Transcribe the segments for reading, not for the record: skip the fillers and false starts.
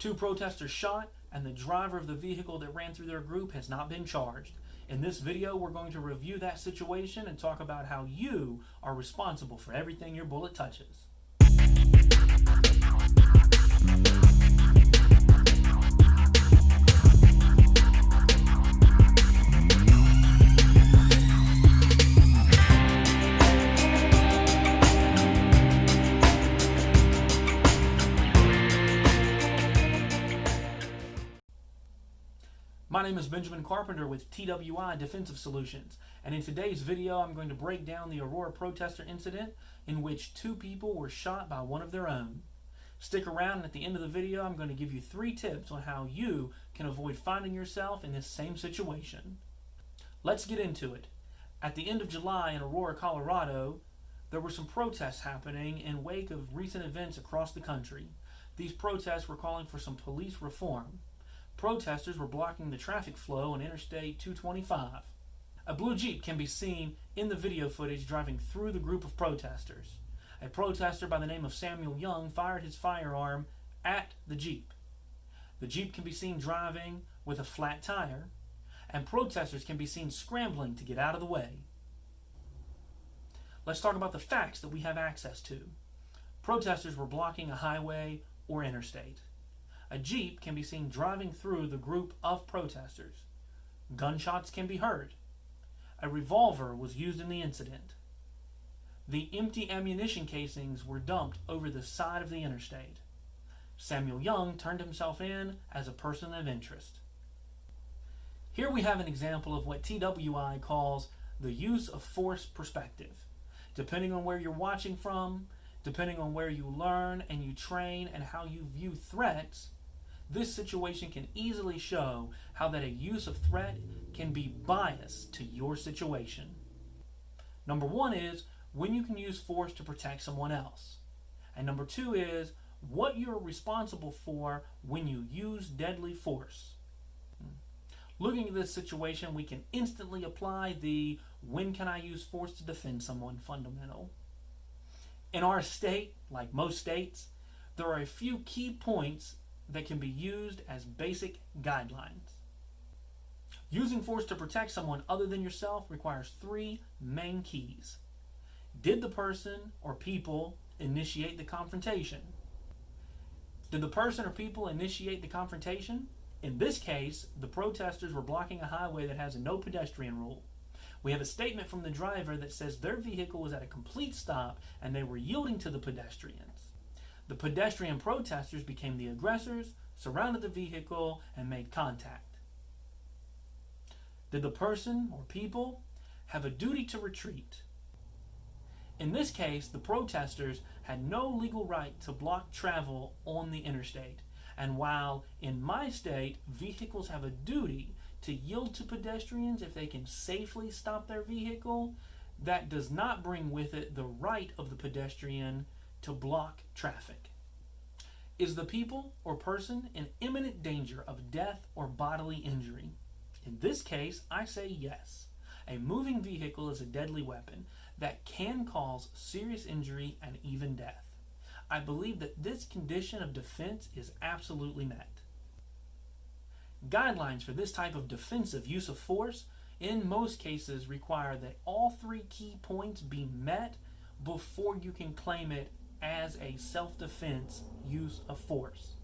Two protesters shot, and the driver of the vehicle that ran through their group has not been charged. In this video, we're going to review that situation and talk about how you are responsible for everything your bullet touches. My name is Benjamin Carpenter with TWI Defensive Solutions, and in today's video I'm going to break down the Aurora protester incident in which two people were shot by one of their own. Stick around, and at the end of the video I'm going to give you 3 tips on how you can avoid finding yourself in this same situation. Let's get into it. At the end of July in Aurora, Colorado, there were some protests happening in wake of recent events across the country. These protests were calling for some police reform. Protesters were blocking the traffic flow on Interstate 225. A blue Jeep can be seen in the video footage driving through the group of protesters. A protester by the name of Samuel Young fired his firearm at the Jeep. The Jeep can be seen driving with a flat tire, and protesters can be seen scrambling to get out of the way. Let's talk about the facts that we have access to. Protesters were blocking a highway or interstate. A Jeep can be seen driving through the group of protesters. Gunshots can be heard. A revolver was used in the incident. The empty ammunition casings were dumped over the side of the interstate. Samuel Young turned himself in as a person of interest. Here we have an example of what TWI calls the use of force perspective. Depending on where you're watching from, depending on where you learn and you train and how you view threats, this situation can easily show how that a use of threat can be biased to your situation. Number 1 is when you can use force to protect someone else. And number 2 is what you're responsible for when you use deadly force. Looking at this situation, we can instantly apply the when can I use force to defend someone fundamental. In our state, like most states, there are a few key points that can be used as basic guidelines. Using force to protect someone other than yourself requires 3 main keys. Did the person or people initiate the confrontation? Did the person or people initiate the confrontation? In this case, the protesters were blocking a highway that has a no pedestrian rule. We have a statement from the driver that says their vehicle was at a complete stop and they were yielding to the pedestrians. The pedestrian protesters became the aggressors, surrounded the vehicle, and made contact. Did the person or people have a duty to retreat? In this case, the protesters had no legal right to block travel on the interstate. And while in my state, vehicles have a duty to yield to pedestrians if they can safely stop their vehicle, that does not bring with it the right of the pedestrian to block traffic. Is the people or person in imminent danger of death or bodily injury? In this case, I say yes. A moving vehicle is a deadly weapon that can cause serious injury and even death. I believe that this condition of defense is absolutely met. Guidelines for this type of defensive use of force in most cases require that all 3 key points be met before you can claim it as a self-defense use of force.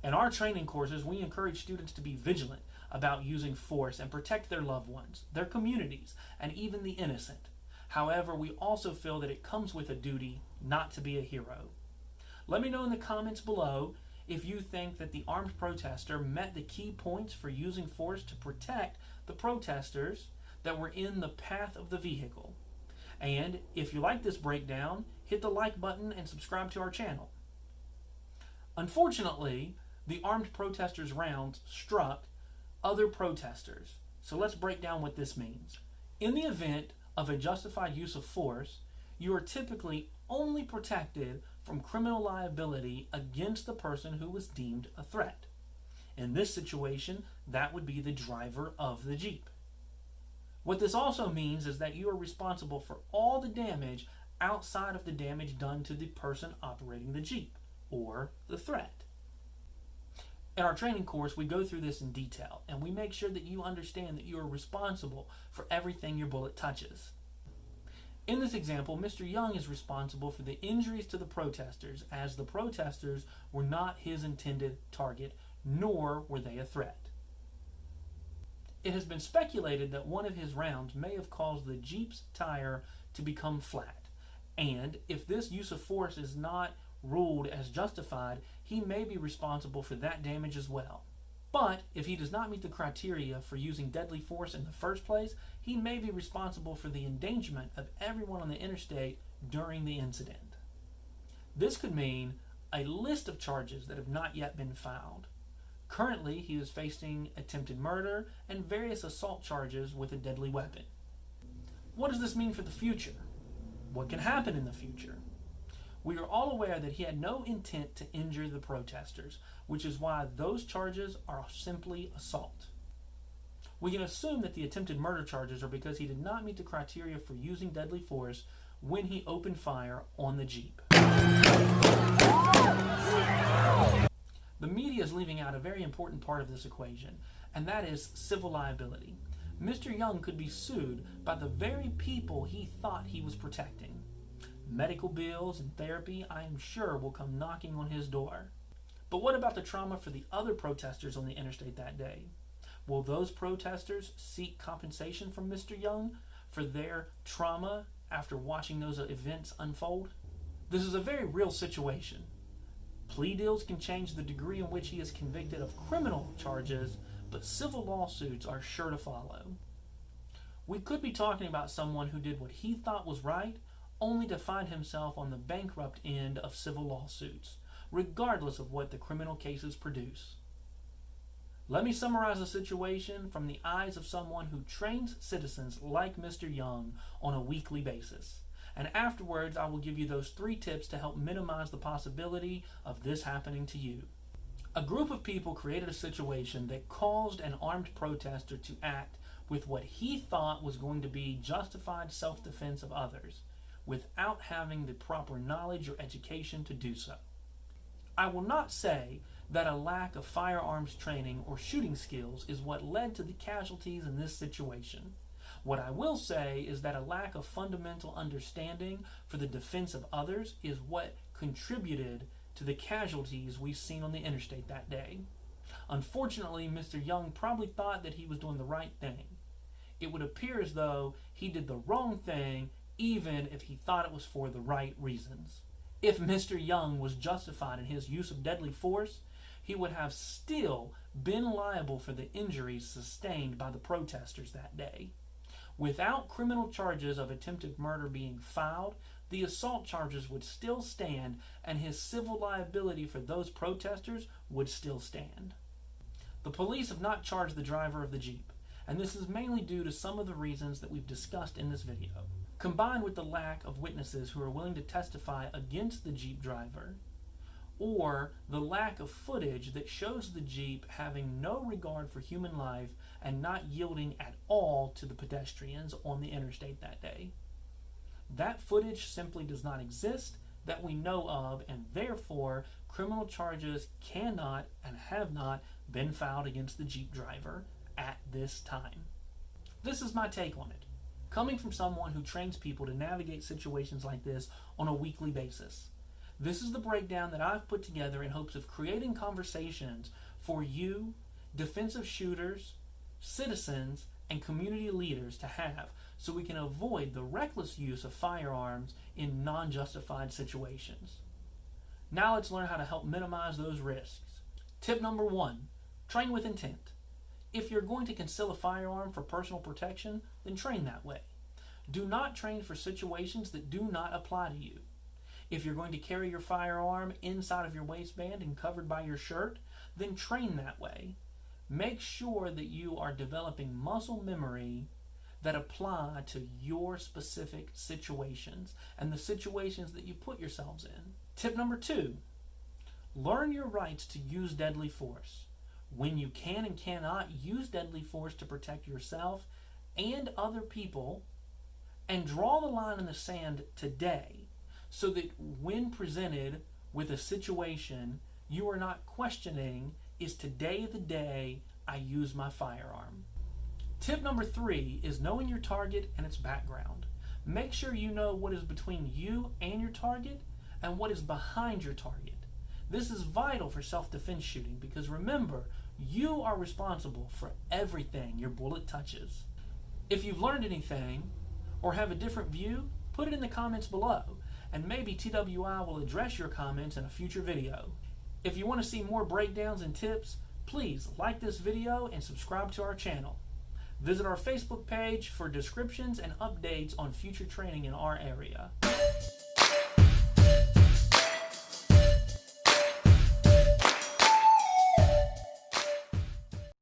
In our training courses, we encourage students to be vigilant about using force and protect their loved ones, their communities, and even the innocent. However, we also feel that it comes with a duty not to be a hero. Let me know in the comments below if you think that the armed protester met the key points for using force to protect the protesters that were in the path of the vehicle. And if you like this breakdown, hit the like button and subscribe to our channel. Unfortunately, the armed protesters' rounds struck other protesters. So let's break down what this means. In the event of a justified use of force, you are typically only protected from criminal liability against the person who was deemed a threat. In this situation, that would be the driver of the Jeep. What this also means is that you are responsible for all the damage outside of the damage done to the person operating the Jeep, or the threat. In our training course, we go through this in detail, and we make sure that you understand that you are responsible for everything your bullet touches. In this example, Mr. Young is responsible for the injuries to the protesters, as the protesters were not his intended target, nor were they a threat. It has been speculated that one of his rounds may have caused the Jeep's tire to become flat, and if this use of force is not ruled as justified, he may be responsible for that damage as well. But if he does not meet the criteria for using deadly force in the first place, he may be responsible for the endangerment of everyone on the interstate during the incident. This could mean a list of charges that have not yet been filed. Currently, he is facing attempted murder and various assault charges with a deadly weapon. What does this mean for the future? What can happen in the future? We are all aware that he had no intent to injure the protesters, which is why those charges are simply assault. We can assume that the attempted murder charges are because he did not meet the criteria for using deadly force when he opened fire on the Jeep. The media is leaving out a very important part of this equation, and that is civil liability. Mr. Young could be sued by the very people he thought he was protecting. Medical bills and therapy, I am sure, will come knocking on his door. But what about the trauma for the other protesters on the interstate that day? Will those protesters seek compensation from Mr. Young for their trauma after watching those events unfold? This is a very real situation. Plea deals can change the degree in which he is convicted of criminal charges, but civil lawsuits are sure to follow. We could be talking about someone who did what he thought was right, only to find himself on the bankrupt end of civil lawsuits, regardless of what the criminal cases produce. Let me summarize the situation from the eyes of someone who trains citizens like Mr. Young on a weekly basis. And afterwards, I will give you those 3 tips to help minimize the possibility of this happening to you. A group of people created a situation that caused an armed protester to act with what he thought was going to be justified self-defense of others, without having the proper knowledge or education to do so. I will not say that a lack of firearms training or shooting skills is what led to the casualties in this situation. What I will say is that a lack of fundamental understanding for the defense of others is what contributed to the casualties we've seen on the interstate that day. Unfortunately, Mr. Young probably thought that he was doing the right thing. It would appear as though he did the wrong thing even if he thought it was for the right reasons. If Mr. Young was justified in his use of deadly force, he would have still been liable for the injuries sustained by the protesters that day. Without criminal charges of attempted murder being filed, the assault charges would still stand and his civil liability for those protesters would still stand. The police have not charged the driver of the Jeep, and this is mainly due to some of the reasons that we've discussed in this video, combined with the lack of witnesses who are willing to testify against the Jeep driver, or the lack of footage that shows the Jeep having no regard for human life and not yielding at all to the pedestrians on the interstate that day. That footage simply does not exist that we know of, and therefore criminal charges cannot and have not been filed against the Jeep driver at this time. This is my take on it, coming from someone who trains people to navigate situations like this on a weekly basis. This is the breakdown that I've put together in hopes of creating conversations for you, defensive shooters, citizens, and community leaders to have, so we can avoid the reckless use of firearms in non-justified situations. Now let's learn how to help minimize those risks. Tip number 1, train with intent. If you're going to conceal a firearm for personal protection, then train that way. Do not train for situations that do not apply to you. If you're going to carry your firearm inside of your waistband and covered by your shirt, then train that way. Make sure that you are developing muscle memory that apply to your specific situations and the situations that you put yourselves in. Tip number 2, learn your rights to use deadly force. When you can and cannot use deadly force to protect yourself and other people, and draw the line in the sand today so that when presented with a situation, you are not questioning is today the day I use my firearm. Tip number 3 is knowing your target and its background. Make sure you know what is between you and your target and what is behind your target. This is vital for self-defense shooting because remember, you are responsible for everything your bullet touches. If you've learned anything or have a different view, put it in the comments below, and maybe TWI will address your comments in a future video. If you want to see more breakdowns and tips, please like this video and subscribe to our channel. Visit our Facebook page for descriptions and updates on future training in our area.